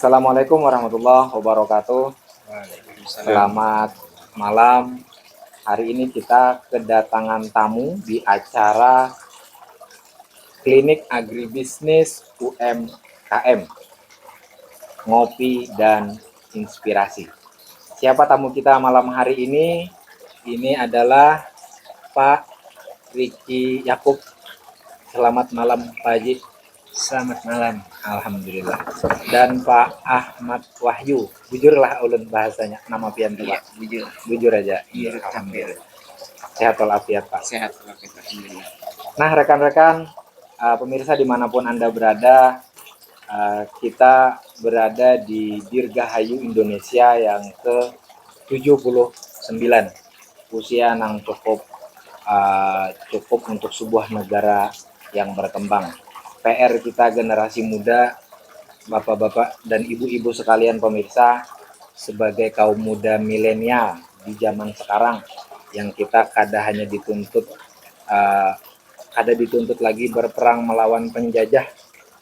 Assalamualaikum warahmatullahi wabarakatuh. Waalaikumsalam. Selamat malam. Hari ini kita kedatangan tamu di acara Klinik Agribisnis UMKM, Ngopi dan Inspirasi. Siapa tamu kita malam hari ini? Ini adalah Pak Riki Yakub. Selamat malam Pak Haji. Selamat malam. Alhamdulillah. Dan Pak Ahmad Wahyu. Jujurlah ulun bahasanya. Nama pian tuh, Iya, Pak. jujur. Jujur aja. Jujur Alhamdulillah. Sehat walafiat, Pak. Sehat walafiat, alhamdulillah. Nah, rekan-rekan, pemirsa dimanapun Anda berada, kita berada di Dirgahayu Indonesia yang ke-79. Usia yang cukup untuk sebuah negara yang berkembang. PR kita generasi muda, bapak-bapak dan ibu-ibu sekalian pemirsa, sebagai kaum muda milenial di zaman sekarang yang kita kada dituntut lagi berperang melawan penjajah,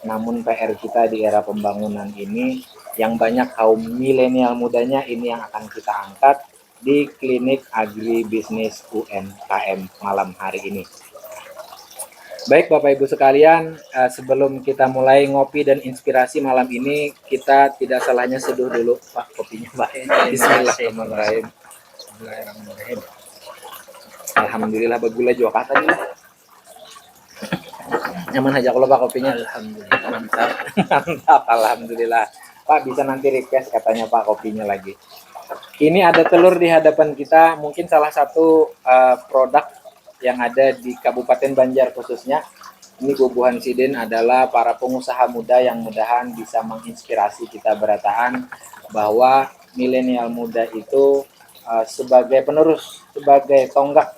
namun PR kita di era pembangunan ini yang banyak kaum milenial mudanya ini yang akan kita angkat di Klinik Agribisnis UMKM malam hari ini. Baik Bapak Ibu sekalian, sebelum kita mulai ngopi dan inspirasi malam ini, kita tidak salahnya seduh dulu Pak kopinya Pak. Bismillahirrahmanirrahim. Bismillahirrahmanirrahim. Alhamdulillah bagula juga tadi. Nyaman aja kalau Pak kopinya. Alhamdulillah, mantap. Mantap, alhamdulillah. Pak bisa nanti request katanya Pak kopinya lagi. Ini ada telur di hadapan kita, mungkin salah satu produk yang ada di Kabupaten Banjar khususnya. Ini Bubuhan Sidin adalah para pengusaha muda yang mudahan bisa menginspirasi kita berataan bahwa milenial muda itu sebagai penerus, sebagai tonggak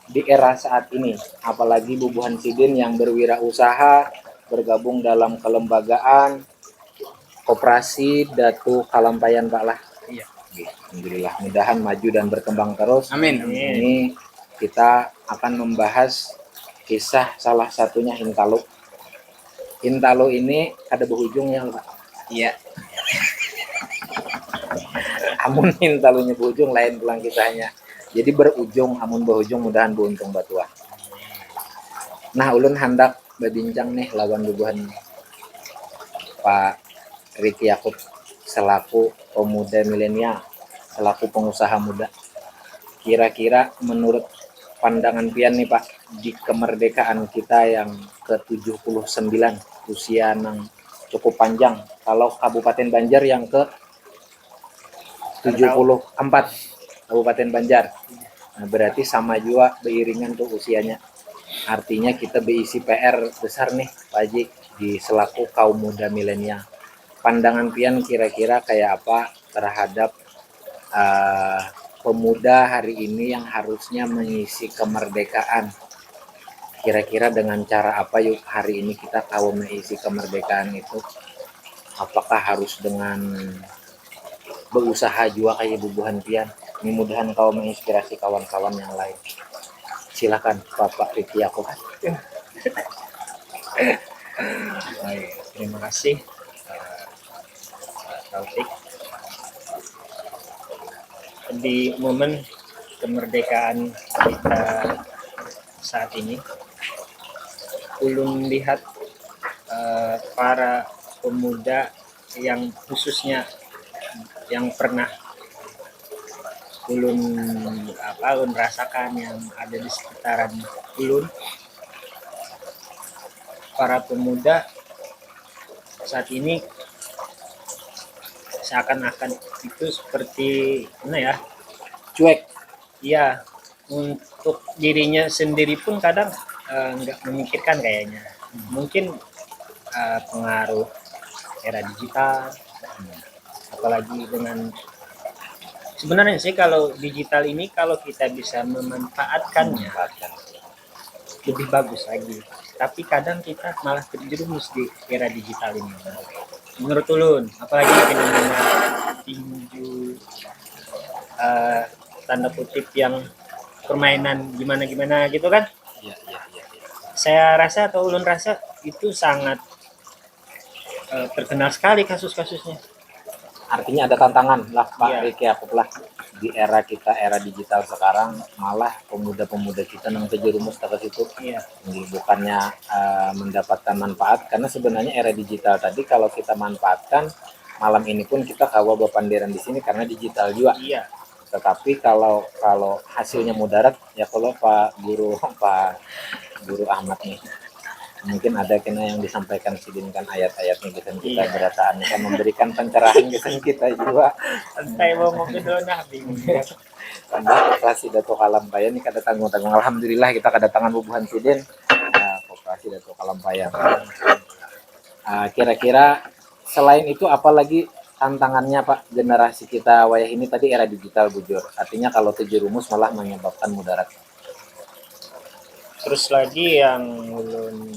di era saat ini. Apalagi Bubuhan Sidin yang berwirausaha, bergabung dalam kelembagaan, koperasi Datu Kalampayan Pak lah. Iya. Alhamdulillah, mudahan maju dan berkembang terus. Amin. Ini kita akan membahas kisah salah satunya Hintalo. Hintalo ini ada berujung ya Pak. Iya. Amun Hintalonya berujung lain pulang kisahnya. Jadi berujung, amun berujung mudahan beruntung batua. Nah, ulun hendak berbincang nih lawan Bubuhan Pak Riki Yakub selaku pemuda milenial, selaku pengusaha muda. Kira-kira menurut pandangan pian nih Pak, di kemerdekaan kita yang ke-79, usia yang cukup panjang. Kalau Kabupaten Banjar yang ke-74, Kabupaten Banjar. Nah, berarti sama juga beiringan tuh usianya. Artinya kita berisi PR besar nih Pak Haji di selaku kaum muda milenial. Pandangan pian kira-kira kayak apa terhadap pemuda hari ini yang harusnya mengisi kemerdekaan? Kira-kira dengan cara apa yuk hari ini kita tahu mengisi kemerdekaan itu? Apakah harus dengan berusaha juga kayak Bubuhan pian? Mudah-mudahan kau menginspirasi kawan-kawan yang lain. Silakan Bapak Riki Yakub. Baik, terima kasih Taufik. Di momen kemerdekaan kita saat ini, ulun lihat para pemuda yang khususnya yang pernah ulun rasakan yang ada di sekitaran ulun, para pemuda saat ini seakan-akan itu seperti Cuek. iya, untuk dirinya sendiri pun kadang nggak memikirkan kayaknya. Mungkin pengaruh era digital, apalagi dengan sebenarnya sih kalau digital ini kalau kita bisa memanfaatkannya lebih bagus lagi. Tapi kadang kita malah terjerumus di era digital ini. Menurut ulun, apalagi fenomena tinju tanda kutip yang permainan gimana gitu kan? Iya. Saya rasa atau ulun rasa itu sangat terkenal sekali kasus-kasusnya. artinya ada tantangan lah Pak Iya. Riki lah di era kita, era digital sekarang, malah pemuda-pemuda kita nang terjerumus ke situ. Iya. Bukannya mendapatkan manfaat, karena sebenarnya era digital tadi kalau kita manfaatkan, malam ini pun kita kawa bapandiran di sini karena digital juga. Iya. Tetapi kalau hasilnya mudarat ya, kalau Pak Guru Ahmad nih, mungkin ada kena yang disampaikan sidinkan ayat-ayatnya gitu kita Iya. berataan kan memberikan pencerahan gitu kita juga. Santai mau ke dona bingung. Karena operasi Dato Kalampayan ini kada tanggung-tanggung. Alhamdulillah kita kedatangan bubuhan sidin operasi Dato Kalampayan. Kira-kira selain itu apalagi tantangannya Pak generasi kita wayah ini? Tadi era digital bujur, artinya kalau terjerumus malah menyebabkan mudarat. Terus lagi yang ulun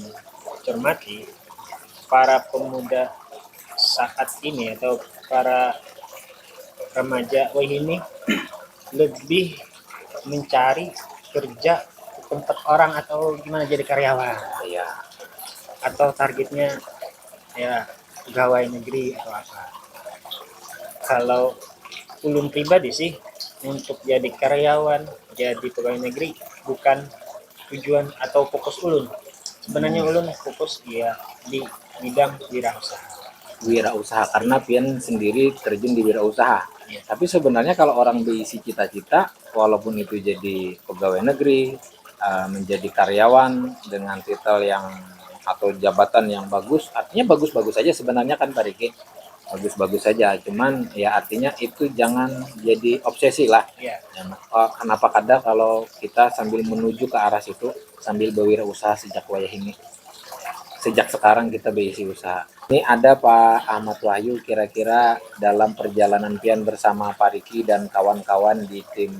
cermati, para pemuda saat ini atau para remaja wah ini lebih mencari kerja di tempat orang atau gimana jadi karyawan, Iya. atau targetnya ya pegawai negeri atau apa. Kalau ulun pribadi sih, untuk jadi karyawan, jadi pegawai negeri bukan tujuan atau fokus ulun. Sebenarnya ulun fokus ya di bidang Wirausaha, karena pian sendiri terjun di wirausaha. Iya. Tapi sebenarnya kalau orang berisi cita-cita, walaupun itu jadi pegawai negeri, menjadi karyawan dengan titel yang atau jabatan yang bagus, artinya bagus-bagus saja sebenarnya kan Pak Riki. Bagus-bagus saja, cuman ya artinya itu jangan jadi obsesi lah. Iya. Kenapa kadang kalau kita sambil menuju ke arah situ, sambil berwirausaha sejak wayah ini, sejak sekarang kita berisi usaha. Ini ada Pak Ahmad Wahyu, kira-kira dalam perjalanan pian bersama Pak Riki dan kawan-kawan di tim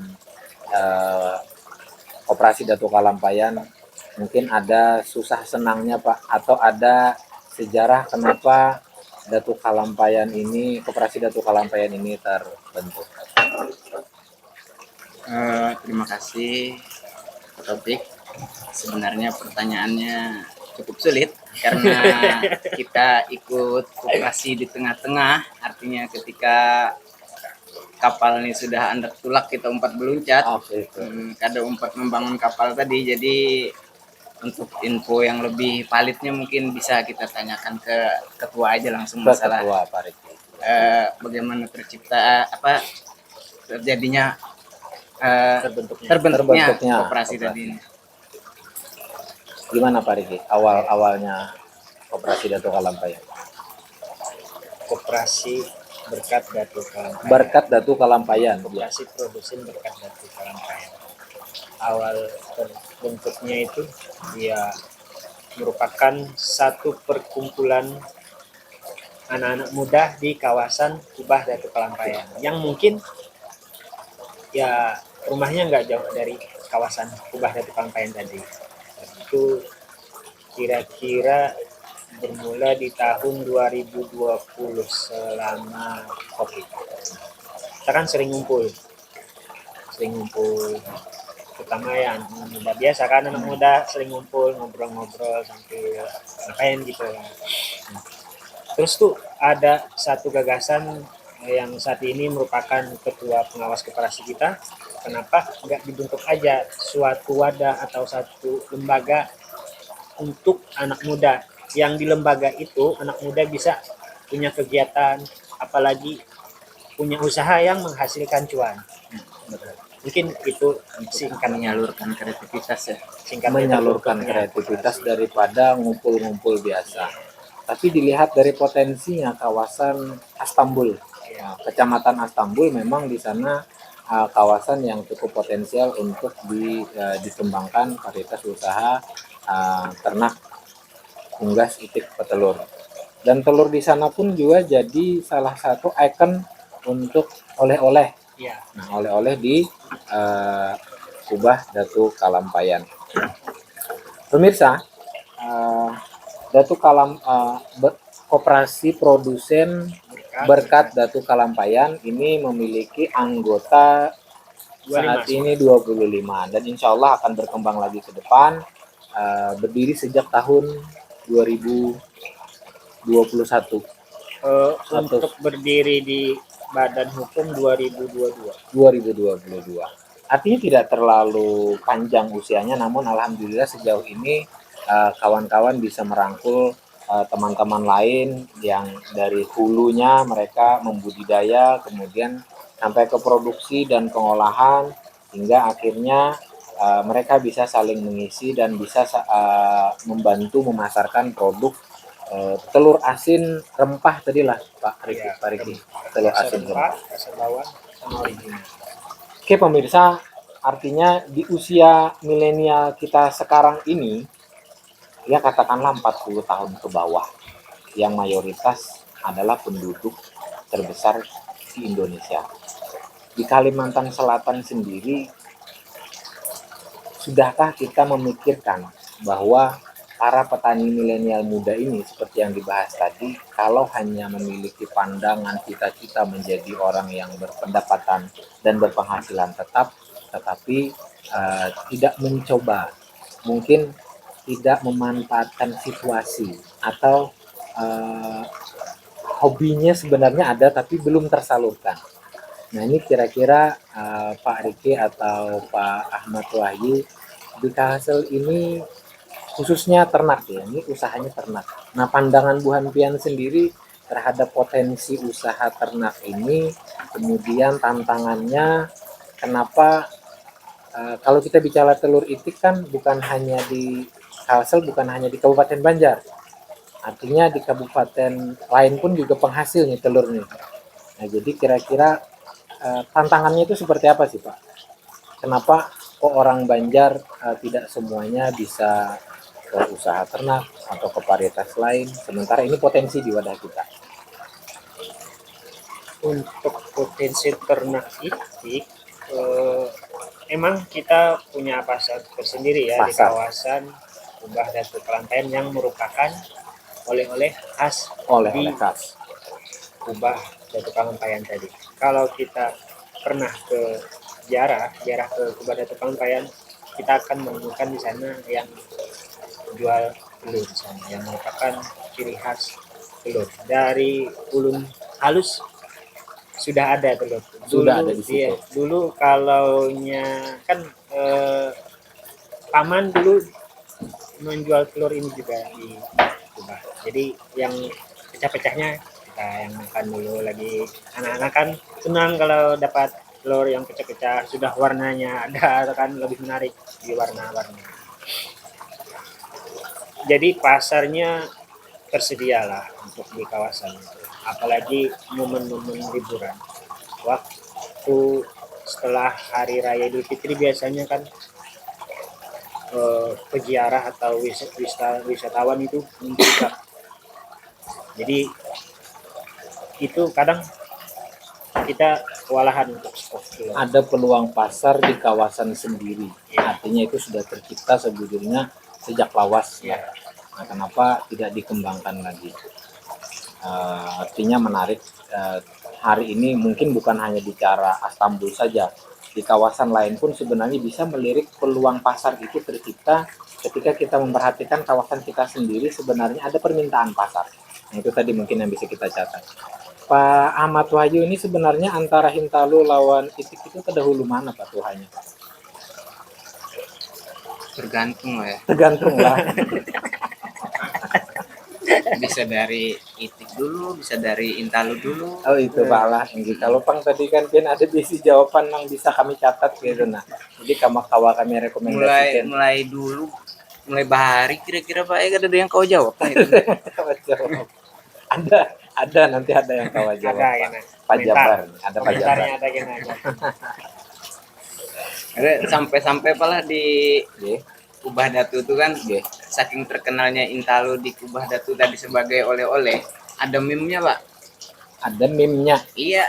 Operasi Dato Kalampayan, mungkin ada susah senangnya Pak, atau ada sejarah kenapa Dato Kalampayan ini, Koperasi Dato Kalampayan ini terbentuk. Terima kasih Pak Topik. Sebenarnya pertanyaannya cukup sulit karena kita ikut koperasi di tengah-tengah, artinya ketika kapal ini sudah andak tulak kita umpat beluncat. Kada umpat membangun kapal tadi, jadi untuk info yang lebih validnya mungkin bisa kita tanyakan ke ketua aja langsung masalah Ketua Pak Riki. Bagaimana terjadinya Terbentuknya koperasi tadi ini. Gimana Pak Riki awalnya Koperasi Dato Kalampayan? Koperasi Berkat Dato Kalampayan. Berkat Dato Kalampayan. Koperasi produsen Berkat Dato Kalampayan. Awal terbentuknya itu dia merupakan satu perkumpulan anak-anak muda di kawasan Kubah Dato Kalampayan yang mungkin ya rumahnya nggak jauh dari kawasan Kubah Dato Kalampayan tadi. Itu kira-kira bermula di tahun 2020 selama COVID. Kita kan sering ngumpul terutama ya anak muda biasa kan, anak muda sering ngumpul ngobrol-ngobrol sambil ngapain gitu. Terus tuh ada satu gagasan yang saat ini merupakan ketua pengawas koperasi kita, kenapa nggak dibentuk aja suatu wadah atau satu lembaga untuk anak muda, yang di lembaga itu anak muda bisa punya kegiatan, apalagi punya usaha yang menghasilkan cuan. Mungkin itu singkat Menyalurkan kreativitas ya. Menyalurkan kreativitas daripada ngumpul-ngumpul biasa. Tapi dilihat dari potensinya kawasan Astambul, Kecamatan Astambul, memang di sana kawasan yang cukup potensial untuk dikembangkan varietas usaha ternak unggas, itik, petelur. Dan telur di sana pun juga jadi salah satu ikon untuk oleh-oleh. ya. Nah, oleh-oleh di Kubah Dato Kalampayan. Pemirsa, Koperasi Produsen Berkat Dato Kalampayan ini memiliki anggota 25. saat ini 25, dan insya Allah akan berkembang lagi ke depan. Berdiri sejak tahun 2021. Untuk berdiri di Badan Hukum 2022. 2022. Artinya tidak terlalu panjang usianya, namun alhamdulillah sejauh ini kawan-kawan bisa merangkul teman-teman lain yang dari hulunya mereka membudidaya, kemudian sampai ke produksi dan pengolahan, hingga akhirnya mereka bisa saling mengisi dan bisa membantu memasarkan produk telur asin rempah tadi lah Pak Riki, Ya, Pak Riki. Telur rasa asin rempah, rempah. rasa bawang, sama original. Oke pemirsa, artinya di usia milenial kita sekarang ini, ya katakanlah 40 tahun ke bawah, yang mayoritas adalah penduduk terbesar di Indonesia. Di Kalimantan Selatan sendiri, sudahkah kita memikirkan bahwa para petani milenial muda ini seperti yang dibahas tadi, kalau hanya memiliki pandangan cita-cita menjadi orang yang berpendapatan dan berpenghasilan tetap, tetapi tidak mencoba, mungkin tidak memanfaatkan situasi, atau hobinya sebenarnya ada tapi belum tersalurkan. Nah ini kira-kira Pak Riki atau Pak Ahmad Wahyu di Kalsel ini khususnya ternak ya, ini usahanya ternak. Nah pandangan Bu Hanpian sendiri terhadap potensi usaha ternak ini, kemudian tantangannya, kenapa kalau kita bicara telur itik kan bukan hanya di Kalsel, bukan hanya di Kabupaten Banjar, artinya di kabupaten lain pun juga penghasil nih telur nih. Nah jadi kira-kira tantangannya itu seperti apa sih Pak? Kenapa kok orang Banjar tidak semuanya bisa ke usaha ternak atau ke varietas lain, sementara ini potensi di wadah kita? Untuk potensi ternak itik, emang kita punya pasar tersendiri ya di Pasar. kawasan Kubah Datu Kelantaian yang merupakan oleh-oleh khas Oleh khas. Kubah Datu Kelantaian tadi. Kalau kita pernah ke ziarah ke Kubah Datu Kelantaian, kita akan menemukan di sana yang jual telur di sana, yang merupakan ciri khas telur. Dari ulun halus sudah ada telur. Sudah ada di situ. Iya, dulu kalaunya kan paman dulu menjual telur ini juga di Kubah. Jadi yang pecah-pecahnya kita yang makan dulu, lagi anak-anak kan senang kalau dapat telur yang pecah-pecah, sudah warnanya ada kan, lebih menarik di warna-warna. Jadi pasarnya tersedialah untuk di kawasan itu. Apalagi momen-momen liburan. Waktu setelah hari raya Idul Fitri biasanya kan peziarah atau wisatawan itu membludak. Jadi itu kadang kita kewalahan untuk stok. Ada peluang pasar di kawasan sendiri, artinya itu sudah tercipta sebetulnya sejak lawas ya. Nah, kenapa tidak dikembangkan lagi? Artinya menarik. Hari ini mungkin bukan hanya bicara Istanbul saja, di kawasan lain pun sebenarnya bisa melirik peluang pasar itu tercipta ketika kita memperhatikan kawasan kita sendiri, sebenarnya ada permintaan pasar. Nah, itu tadi mungkin yang bisa kita catat. Pak Ahmad Wahyu, ini sebenarnya antara Hintalu lawan Itik itu terdahulu mana Pak Tuhanya? Tergantung lah ya. Tergantung lah. Bisa dari Itik dulu, bisa dari Intalu dulu. Oh itu Pak lah. Kalau Pang tadi kan ada bisi jawaban yang bisa kami catat gitu. Nah, jadi kawa kami rekomendasikan. Mulai bahari kira-kira Pak ada yang kau jawab Pak itu. Ada nanti ada yang kau jawab Pak Jabar, ada Pak Jabar. Ada sampai pala di Kubah Datu itu kan, saking terkenalnya Intalu di Kubah Datu tadi sebagai oleh-oleh, ada meme-nya Pak. Ada meme-nya. Iya.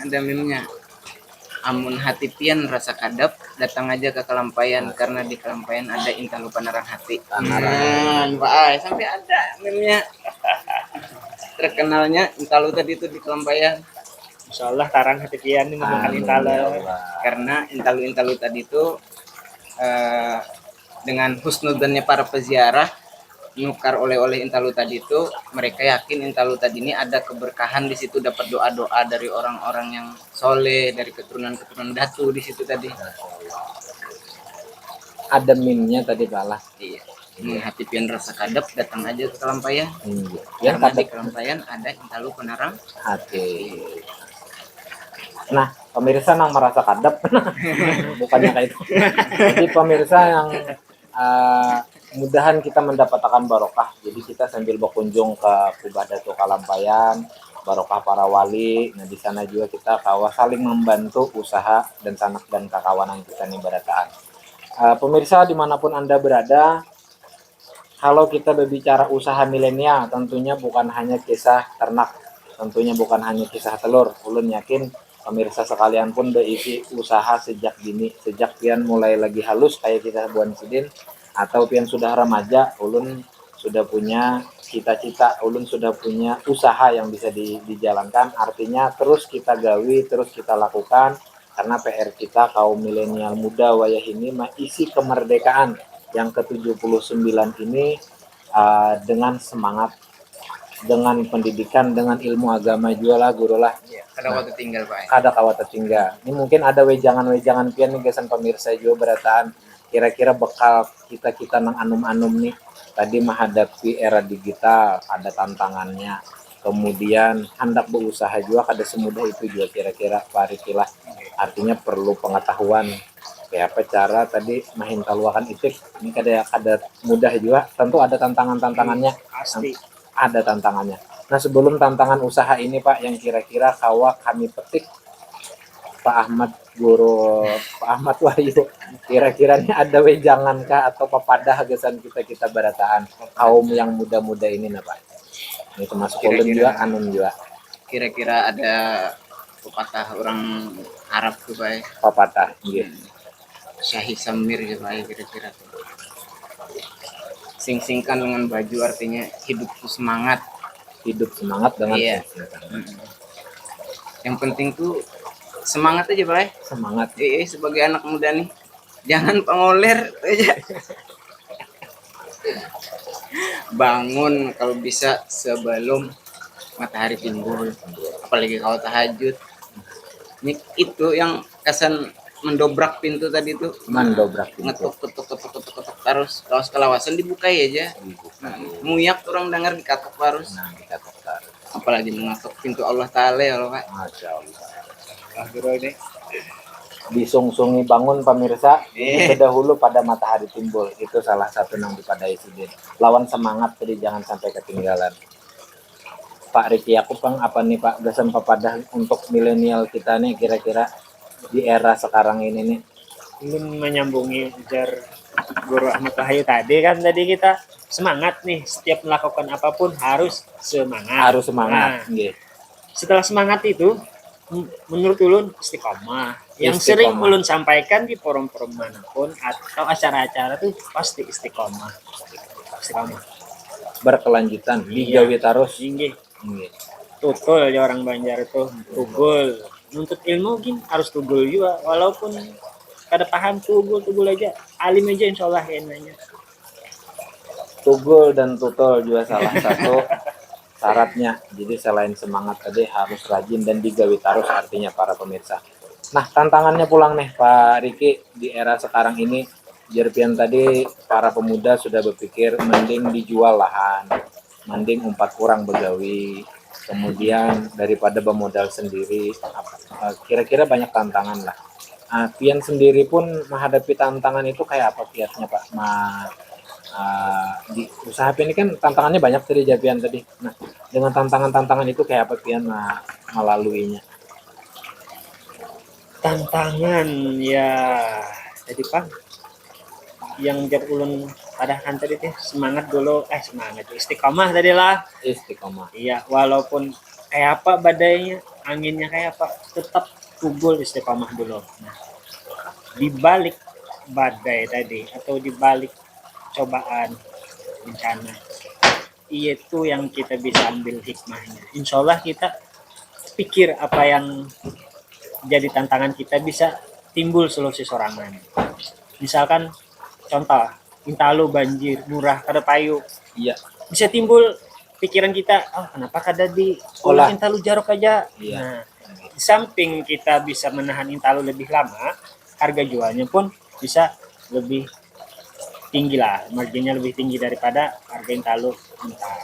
Ada meme-nya. Amun hati pian rasa kadap, datang aja ke Kelampaian karena di Kelampaian ada Intalu Panerang Hati. Pak, sampai ada meme-nya. Terkenalnya Intalu tadi itu di Kelampaian. Insyaallah tarang hati pian ini memakan Intalu. Karena Intalu tadi itu dengan husnudzannya para peziarah nukar oleh-oleh Intalu tadi itu, mereka yakin Intalu tadi ini ada keberkahan di situ, dapat doa-doa dari orang-orang yang soleh, dari keturunan-keturunan datu di situ tadi. Ada minnya tadi Pak lah. Iya. Hati pian rasa kadep, datang aja ke Kelampayan. Yang Karena di kadep Kelampayan ada Intalu Penarang hati. Nah, pemirsa yang merasa kadep, bukannya kayak itu. Jadi pemirsa yang mudahan kita mendapatkan barokah. Jadi kita sambil berkunjung ke Kubah Datu Kalampayan, barokah para wali. Nah, di sana juga kita saling membantu usaha dan sanak dan kakawanan kita nih berataan. Pemirsa dimanapun Anda berada, kalau kita berbicara usaha milenial, tentunya bukan hanya kisah ternak, tentunya bukan hanya kisah telur. Ulun yakin pemirsa sekalian pun berisi usaha sejak dini, sejak pian mulai lagi halus kayak kita buan sidin, atau pian sudah remaja, ulun sudah punya cita-cita, ulun sudah punya usaha yang bisa dijalankan. Artinya terus kita gawi, terus kita lakukan, karena PR kita kaum milenial muda wayah ini isi kemerdekaan yang ke-79 ini dengan semangat, dengan pendidikan, dengan ilmu agama juga lah guru lah. kada waktu tinggal Pak. Kada kawat tertinggal. Ini mungkin ada wejangan-wejangan pian nih gasan pemirsa juga berataan. Kira-kira bekal kita nang anum-anum nih. Tadi menghadapi era digital, ada tantangannya. Kemudian hendak berusaha juga kada semudah itu juga kira-kira Pak Riki lah. Artinya perlu pengetahuan kayak apa cara tadi mahin taluakan itik. Ini kada mudah juga. Tentu ada tantangannya. Pasti. Ada tantangannya. Nah, sebelum tantangan usaha ini Pak, yang kira-kira kami petik Pak Ahmad Guru, Pak Ahmad Wahyu, kira-kira ini ada wejangan kah atau pepadah gasan kita berataan kaum yang muda-muda ini nah Pak? Ini termasuk ulun juga, anun juga. Kira-kira ada pepatah orang Arab tuh Pak. Pepatah, gitu. Syahid Samir ya Pak kira-kira tuh. Sing-singkan dengan baju artinya hidupku semangat. Hidup semangat dengan Iya. Yang penting tuh semangat aja Pak. Semangat. Sebagai anak muda nih, jangan pengoler aja. Bangun kalau bisa sebelum matahari timbul, apalagi kalau tahajud. Ini itu yang kesan mendobrak pintu tadi tuh, mendobrak pintu, ketuk terus kaos kelawasan dibuka aja. Muyak orang dengar dikatok terus. Nah, dikatok terus. Apalagi mengatok pintu Allah Ta'ala ya Pak. Masya Allah. Ini Disungsungi bangun pemirsa, ini dahulu pada matahari timbul. Itu salah satu yang dipadai sidin. Lawan semangat, jadi jangan sampai ketinggalan. Pak Riki, aku apa nih Pak gasan pepadah untuk milenial kita nih kira-kira di era sekarang ini nih? belum menyambungi ujar Guru Ahmad Wahyu tadi kan, tadi kita semangat nih, setiap melakukan apapun harus semangat. Harus semangat. Nah, setelah semangat itu menurut ulun istiqomah. Yang Istiqomah. sering ulun sampaikan di forum-forum manapun atau acara-acara tuh pasti istiqomah. Istiqomah. Berkelanjutan, Iya. digawi terus. Inggih. Tutul ya orang Banjar tuh, tugul. Nuntut ilmu gin harus tugul juga, walaupun kada paham tugul aja. Alim aja insyaallah enaknya. Tugul dan tutul juga salah satu syaratnya. Jadi selain semangat tadi harus rajin dan digawi terus artinya para pemirsa. Nah, tantangannya pulang nih Pak Riki di era sekarang ini. Jerpian tadi para pemuda sudah berpikir mending dijual lahan, mending 4 kurang begawi, kemudian daripada bermodal sendiri. Kira-kira banyak tantangan lah. Pian sendiri pun menghadapi tantangan itu kayak apa Piannya Pak? Di usaha Pian ini kan tantangannya banyak tadi Japian tadi. Nah, dengan tantangan-tantangan itu kayak apa Pian melaluinya? Tantangan ya jadi Pak yang jar ulun padahkan tadi teh semangat dulu, semangat istiqomah tadi lah. Istiqomah. Iya, walaupun kayak apa badainya, anginnya kayak apa, tetap tugul istiqomah dulu. Nah, di balik badai tadi atau di balik cobaan bencana, itu yang kita bisa ambil hikmahnya. Insya Allah kita pikir apa yang jadi tantangan kita bisa timbul solusi sorangan. Misalkan contoh, Intalu banjir murah kada payu, Iya. bisa timbul pikiran kita, kenapa kada di Olah. olah Intalu Jarok aja. Iya. Nah, di samping kita bisa menahan Intalu lebih lama, harga jualnya pun bisa lebih tinggi lah, marginnya lebih tinggi daripada harga Intalu mentah.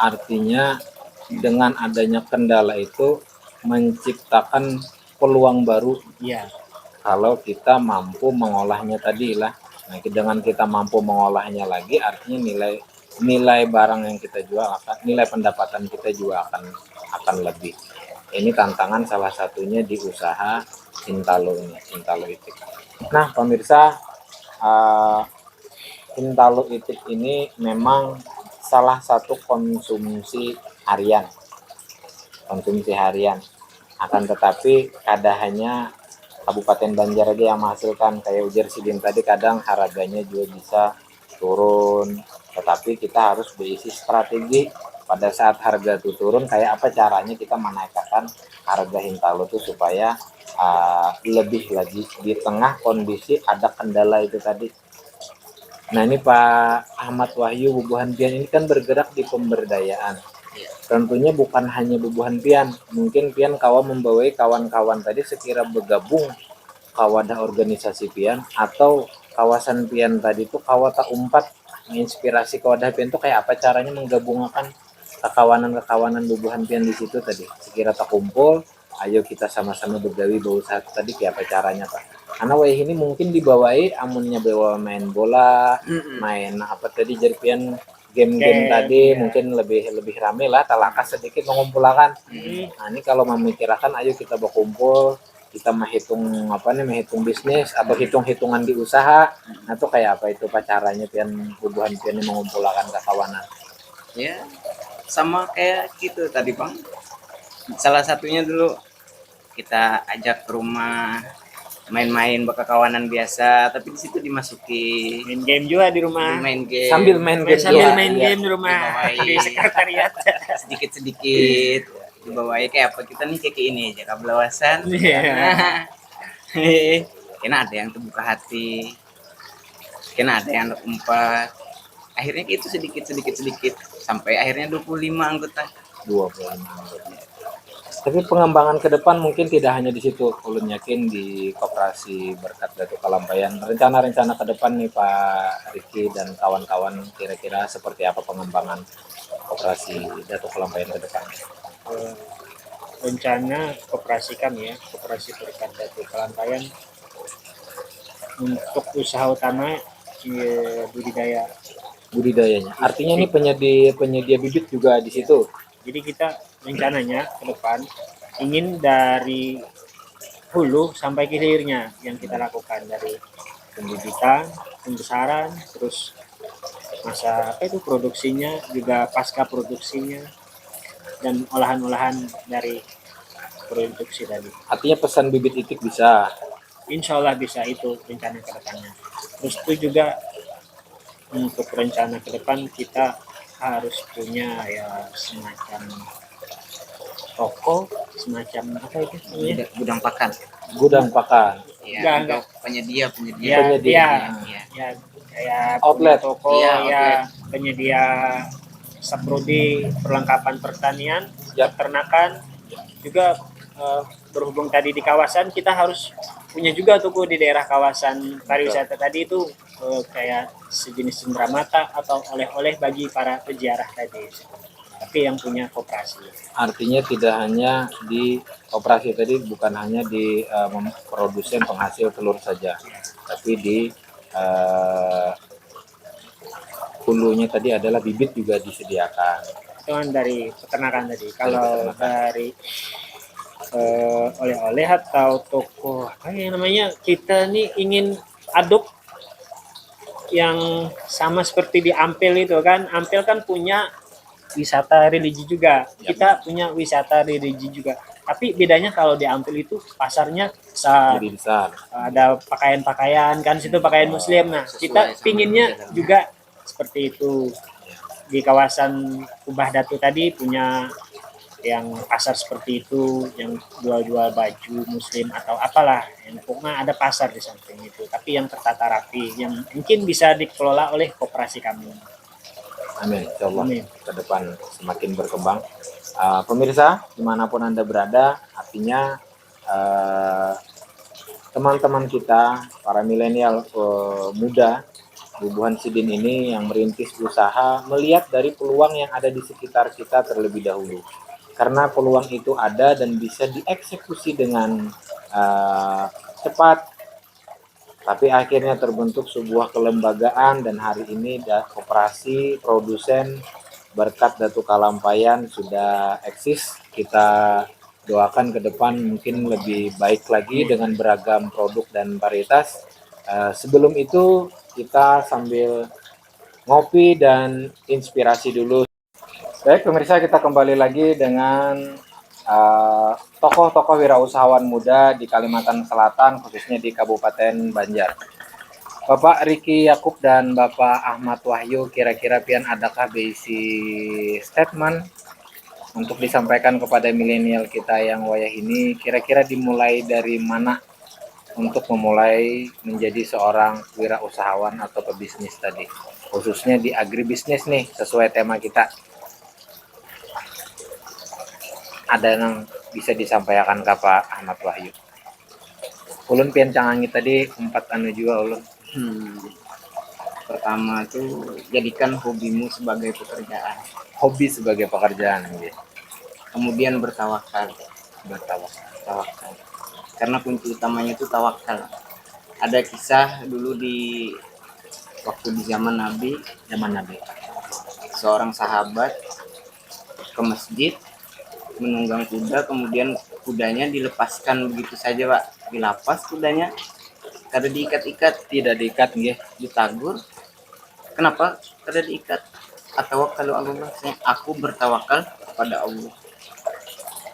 Artinya dengan adanya kendala itu menciptakan peluang baru Iya, kalau kita mampu mengolahnya tadi lah. Nah, dengan kita mampu mengolahnya lagi, artinya nilai barang yang kita jual nilai pendapatan kita juga akan lebih. Ini tantangan salah satunya di usaha Intalu Itik. Nah, pemirsa, Intalu Itik ini memang salah satu konsumsi harian. Akan tetapi kada hanya Kabupaten Banjar aja yang menghasilkan, kayak ujar Sidin tadi, kadang harganya juga bisa turun, tetapi kita harus berisi strategi pada saat harga itu turun, kayak apa caranya kita menaikkan harga Intalu itu supaya lebih lagi di tengah kondisi ada kendala itu tadi. Nah, ini Pak Ahmad Wahyu Bubuhan Pian ini kan bergerak di pemberdayaan. Tentunya bukan hanya Bubuhan Pian, mungkin Pian kawan membawai kawan-kawan tadi sekira bergabung kawadah organisasi Pian atau kawasan Pian tadi itu kawata umpat menginspirasi kawadah Pian itu kayak apa caranya menggabungkan kekawanan Bubuhan Pian di situ tadi. Sekira tak kumpul, ayo kita sama-sama bergawi berusaha tadi kayak apa caranya Pak. Karena wah ini mungkin dibawai amunnya bawa main bola, main apa tadi Jerpian game tadi ya. mungkin lebih rame lah, talakas sedikit mengumpulkan. Nah, ini kalau memikirkan ayo kita berkumpul, kita menghitung bisnis atau hitung-hitungan di usaha. Nah, itu kayak apa itu Pak caranya Pian Bubuhan Pian mengumpulkan kekawanan? Ya, sama kayak gitu tadi Bang. Salah satunya dulu kita ajak ke rumah main-main berkawanan biasa, tapi di situ dimasuki main game juga di rumah, main game sambil main game game di rumah di sekretariat sedikit dibawai kayak apa kita nih kayak ini aja kabelawasan. Iya. Kena ada yang terbuka hati, kena ada yang umpat, akhirnya itu sedikit sampai akhirnya 25 anggota. 25 anggota. Tapi pengembangan ke depan mungkin tidak hanya di situ. Ulun yakin di Koperasi Berkat Datuk Kalampayan, rencana-rencana ke depan nih Pak Riki dan kawan-kawan, kira-kira seperti apa pengembangan Koperasi Datuk Kalampayan ke depan? Rencana koperasi kami ya, Koperasi Berkat Datuk Kalampayan, untuk usaha utama Budidayanya. Artinya ini penyedia bibit juga di situ. Jadi kita rencananya ke depan ingin dari hulu sampai ke hilirnya yang kita lakukan, dari pembibitan, pembesaran, terus masa produksinya, juga pasca produksinya, dan olahan-olahan dari produksi tadi. Artinya pesan bibit itik bisa. Insya Allah bisa, itu rencana ke depannya. Terus itu juga untuk rencana ke depan kita harus punya ya semacam toko, semacam apa itu namanya? Gudang pakan. Ya, Enggak. Penyedia. Ya, kayak outlet toko ya, penyedia saprodi, perlengkapan pertanian, peternakan. Juga berhubung tadi di kawasan, kita harus punya juga toko di daerah kawasan pariwisata tadi itu, kayak sejenis cenderamata atau oleh-oleh bagi para peziarah tadi, tapi yang punya koperasi. Artinya tidak hanya di koperasi tadi, bukan hanya di produsen penghasil telur saja, tapi di hulunya tadi adalah bibit juga disediakan. Itu kan dari peternakan tadi. Kalau dari oleh-oleh atau toko apa yang namanya, kita nih ingin aduk yang sama seperti di Ampel itu kan. Ampel kan punya wisata religi juga, kita punya wisata religi juga, tapi bedanya kalau di Ampel itu pasarnya lebih besar, ada pakaian-pakaian kan, situ pakaian muslim. Nah, kita pinginnya juga seperti itu. Di kawasan Kubah Datu tadi punya yang pasar seperti itu, yang jual-jual baju muslim atau apalah, yang pokoknya ada pasar di samping itu, tapi yang tertata rapi, yang mungkin bisa dikelola oleh koperasi kami. Amin. Insyaallah Amin. ke depan semakin berkembang. Pemirsa dimanapun Anda berada, artinya teman-teman kita para milenial muda Bubuhan Sidin ini yang merintis usaha melihat dari peluang yang ada di sekitar kita terlebih dahulu, karena peluang itu ada dan bisa dieksekusi dengan cepat, tapi akhirnya terbentuk sebuah kelembagaan dan hari ini koperasi produsen berkat Datu Kalampayan sudah eksis. Kita doakan ke depan mungkin lebih baik lagi dengan beragam produk dan varietas. Sebelum itu kita sambil ngopi dan inspirasi dulu. Baik pemirsa, kita kembali lagi dengan tokoh-tokoh wirausahawan muda di Kalimantan Selatan, khususnya di Kabupaten Banjar. Bapak Riki Yakub dan Bapak Ahmad Wahyu, kira-kira pian adakah basic statement untuk disampaikan kepada milenial kita yang wayah ini, kira-kira dimulai dari mana untuk memulai menjadi seorang wirausahawan atau pebisnis tadi, khususnya di agribisnis nih, sesuai tema kita. Ada yang bisa disampaikan ke Pak Ahmad Wahyu? Ulun pian cangangi tadi 4 anu juga ulun. Pertama tuh jadikan hobimu sebagai pekerjaan. Hobi sebagai pekerjaan gitu. Kemudian bertawakal. Bertawakal. Karena kunci utamanya itu tawakal. Ada kisah dulu di waktu di zaman Nabi, seorang sahabat ke masjid menunggang kuda, kemudian kudanya dilepaskan begitu saja, Pak. Dilapas kudanya, kada diikat-ikat, Tidak diikat nggih. ditagur. Kenapa kada diikat? Atau kalau Allah, aku bertawakal kepada Allah.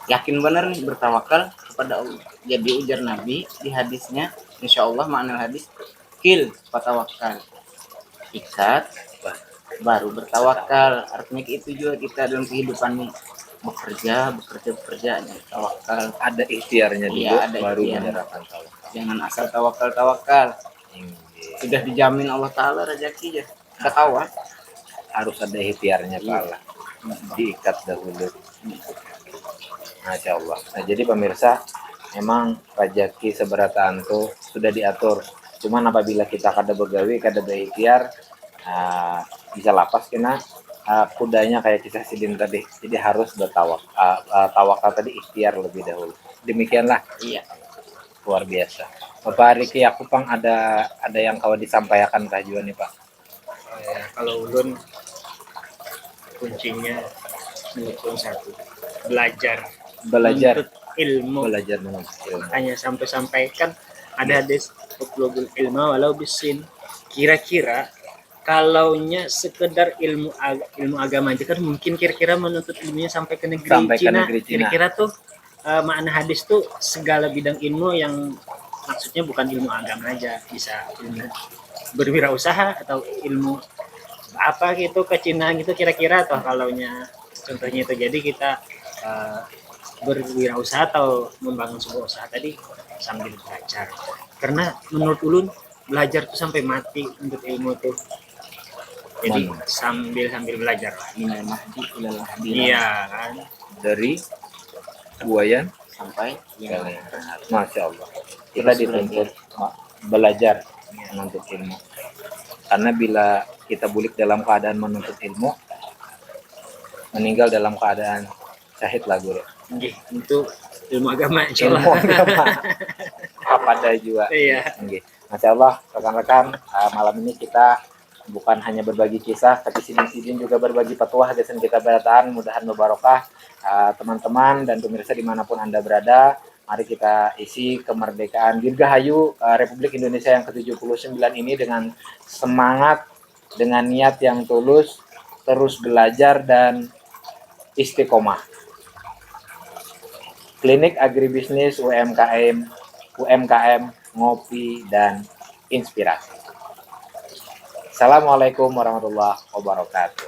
Yakin benar nih bertawakal kepada Allah. Jadi ujar Nabi di hadisnya, insya Allah makna hadis, kil patawakal, ikat baru bertawakal. Artinya itu juga kita dalam kehidupan nih, bekerja tawakal. Ada ikhtiarnya dulu, Iya, ada baru ikhtiar. menyerahkan tawakal. Jangan asal tawakal. Sudah dijamin Allah Ta'ala rezeki ya. Kita kawan. Harus ada ikhtiarnya Pak Iya. Allah. Diikat dahulu. Masya Allah. Nah jadi pemirsa, memang rezeki seberatan tuh sudah diatur. Cuman apabila kita kada begawi, kada berikhtiar, bisa lapas kena kudanya kayak kisah Sidin tadi. Jadi harus tawakal tadi, ikhtiar lebih dahulu. Demikianlah. Iya. Luar biasa. Bapak Riki Yakupang, ada yang kau disampaikan kajuan nih Pak? Kalau ulun kuncinya menurut satu, belajar menuntut ilmu. Belajar menuntut ilmu. Hanya sampai-sampaikan ada hadis utlubul ilma walau bisin. Kira-kira kalaunya sekedar ilmu agama aja kan mungkin kira-kira menuntut ilmunya sampai ke negeri Cina. Kira-kira tuh makna hadis tuh segala bidang ilmu yang maksudnya bukan ilmu agama aja, bisa ilmu berwirausaha atau ilmu apa gitu ke Cina gitu kira-kira, atau kalaunya contohnya itu jadi kita berwirausaha atau membangun sebuah usaha tadi sambil belajar, karena menurut ulun belajar tuh sampai mati untuk ilmu tuh, jadi sambil belajar lah. Minal mahdi ilal mahdi. Iya kan, Dari buayan sampai ya. Masya Allah, kita dituntut belajar menuntut ilmu, karena bila kita bulik dalam keadaan menuntut ilmu, meninggal dalam keadaan syahid lah guru. Itu ilmu agama insya Allah. Ilmu agama apa ada juga. Iya. Masya Allah rekan-rekan, malam ini kita bukan hanya berbagi kisah, tapi Sidin juga berbagi petuah desain kita berataan, mudahan berbarokah. Teman-teman dan pemirsa dimanapun Anda berada, mari kita isi kemerdekaan Dirgahayu Republik Indonesia yang ke-79 ini dengan semangat, dengan niat yang tulus, terus belajar dan istiqomah. Klinik Agribisnis UMKM, ngopi dan inspirasi. Assalamualaikum warahmatullahi wabarakatuh.